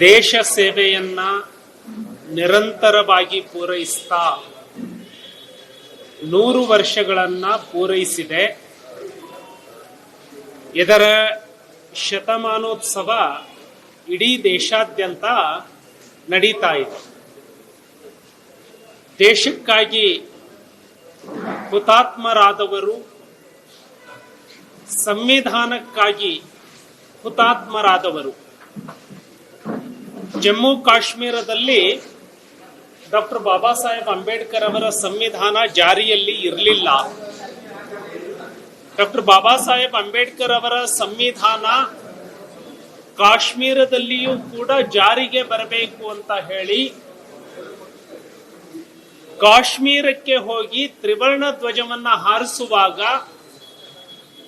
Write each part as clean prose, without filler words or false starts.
ದೇಶ ಸೇವೆಯನ್ನ ನಿರಂತರವಾಗಿ ಪೂರೈಸ್ತಾ 100 ವರ್ಷಗಳನ್ನ ಪೂರೈಸಿದೆ. ಇದರ ಶತಮಾನೋತ್ಸವ ಇಡೀ ದೇಶಾದ್ಯಂತ ನಡೀತಾ ಇದೆ. ದೇಶಕ್ಕಾಗಿ ಹುತಾತ್ಮರಾದವರು, ಸಂವಿಧಾನಕ್ಕಾಗಿ ಹುತಾತ್ಮರಾದವರು. ಜಮ್ಮು ಕಾಶ್ಮೀರದಲ್ಲಿ ಡಾಕ್ಟರ್ ಬಾಬಾ ಸಾಹೇಬ್ ಅಂಬೇಡ್ಕರ್ ಅವರ ಸಂವಿಧಾನ ಜಾರಿಯಲ್ಲಿ ಇರಲಿಲ್ಲ. ಡಾಕ್ಟರ್ ಬಾಬಾ ಸಾಹೇಬ್ ಅಂಬೇಡ್ಕರ್ ಅವರ ಸಂವಿಧಾನ ಕಾಶ್ಮೀರದಲ್ಲಿಯೂ ಕೂಡ ಜಾರಿಗೆ ಬರಬೇಕು ಅಂತ ಹೇಳಿ ಕಾಶ್ಮೀರಕ್ಕೆ ಹೋಗಿ ತ್ರಿವರ್ಣ ಧ್ವಜವನ್ನ ಹಾರಿಸುವಾಗ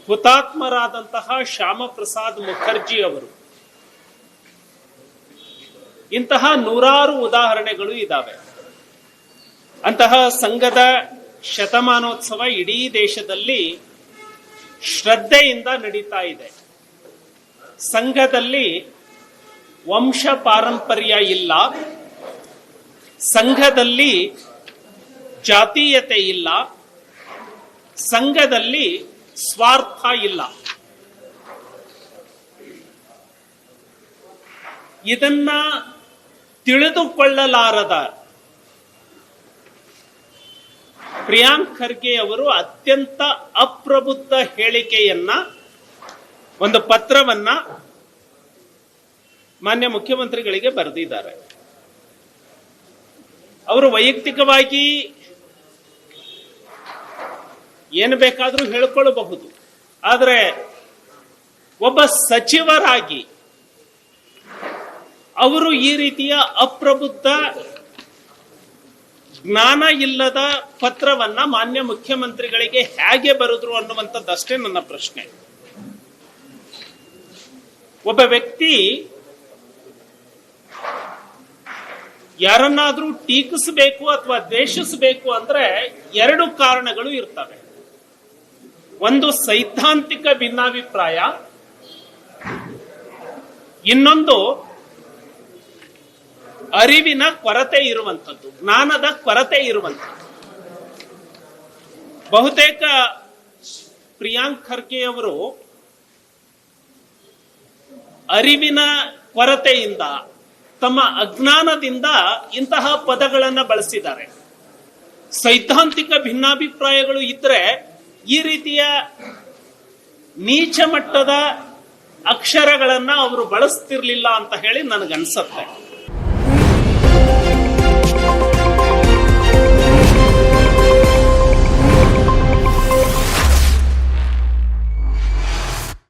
ಹುತಾತ್ಮರಾದಂತಹ ಶ್ಯಾಮ ಪ್ರಸಾದ್ ಮುಖರ್ಜಿ ಅವರು. ಇಂತಹ ನೂರಾರು ಉದಾಹರಣೆಗಳು ಇದ್ದಾವೆ. ಅಂತಹ ಸಂಘದ ಶತಮಾನೋತ್ಸವ ಇಡೀ ದೇಶದಲ್ಲಿ ಶ್ರದ್ಧೆಯಿಂದ ನಡೀತಾ ಇದೆ. ಸಂಘದಲ್ಲಿ ವಂಶ ಪಾರಂಪರ್ಯ ಇಲ್ಲ, ಸಂಘದಲ್ಲಿ ಜಾತೀಯತೆ ಇಲ್ಲ, ಸಂಘದಲ್ಲಿ ಸ್ವಾರ್ಥ ಇಲ್ಲ. ಇದನ್ನ ತಿಳಿದುಕೊಳ್ಳಲಾರದ ಪ್ರಿಯಾಂಕ್ ಖರ್ಗೆ ಅವರು ಅತ್ಯಂತ ಅಪ್ರಬುದ್ಧ ಹೇಳಿಕೆಯನ್ನ, ಒಂದು ಪತ್ರವನ್ನ ಮಾನ್ಯ ಮುಖ್ಯಮಂತ್ರಿಗಳಿಗೆ ಬರೆದಿದ್ದಾರೆ. ಅವರು ವೈಯಕ್ತಿಕವಾಗಿ ಏನು ಬೇಕಾದರೂ ಹೇಳಿಕೊಳ್ಳಬಹುದು, ಆದರೆ ಒಬ್ಬ ಸಚಿವರಾಗಿ ಅವರು ಈ ರೀತಿಯ ಅಪ್ರಬುದ್ಧ, ಜ್ಞಾನ ಇಲ್ಲದ ಪತ್ರವನ್ನ ಮಾನ್ಯ ಮುಖ್ಯಮಂತ್ರಿಗಳಿಗೆ ಹೇಗೆ ಬರೆದ್ರು ಅನ್ನುವಂಥದ್ದಷ್ಟೇ ನನ್ನ ಪ್ರಶ್ನೆ. ಒಬ್ಬ ವ್ಯಕ್ತಿ ಯಾರನ್ನಾದ್ರೂ ಟೀಕಿಸಬೇಕು ಅಥವಾ ದ್ವೇಷಿಸಬೇಕು ಅಂದ್ರೆ 2 ಕಾರಣಗಳು ಇರ್ತವೆ. ಒಂದು ಸೈದ್ಧಾಂತಿಕ ಭಿನ್ನಾಭಿಪ್ರಾಯ, ಇನ್ನೊಂದು ಅರಿವಿನ ಕೊರತೆ ಇರುವಂಥದ್ದು, ಜ್ಞಾನದ ಕೊರತೆ ಇರುವಂಥದ್ದು. ಬಹುತೇಕ ಪ್ರಿಯಾಂಕ್ ಖರ್ಗೆ ಅವರು ಅರಿವಿನ ಕೊರತೆಯಿಂದ, ತಮ್ಮ ಅಜ್ಞಾನದಿಂದ ಇಂತಹ ಪದಗಳನ್ನು ಬಳಸಿದ್ದಾರೆ. ಸೈದ್ಧಾಂತಿಕ ಭಿನ್ನಾಭಿಪ್ರಾಯಗಳು ಇದ್ರೆ ಈ ರೀತಿಯ ನೀಚ ಮಟ್ಟದ ಅಕ್ಷರಗಳನ್ನ ಅವರು ಬಳಸ್ತಿರ್ಲಿಲ್ಲ ಅಂತ ಹೇಳಿ ನನಗನ್ಸುತ್ತೆ.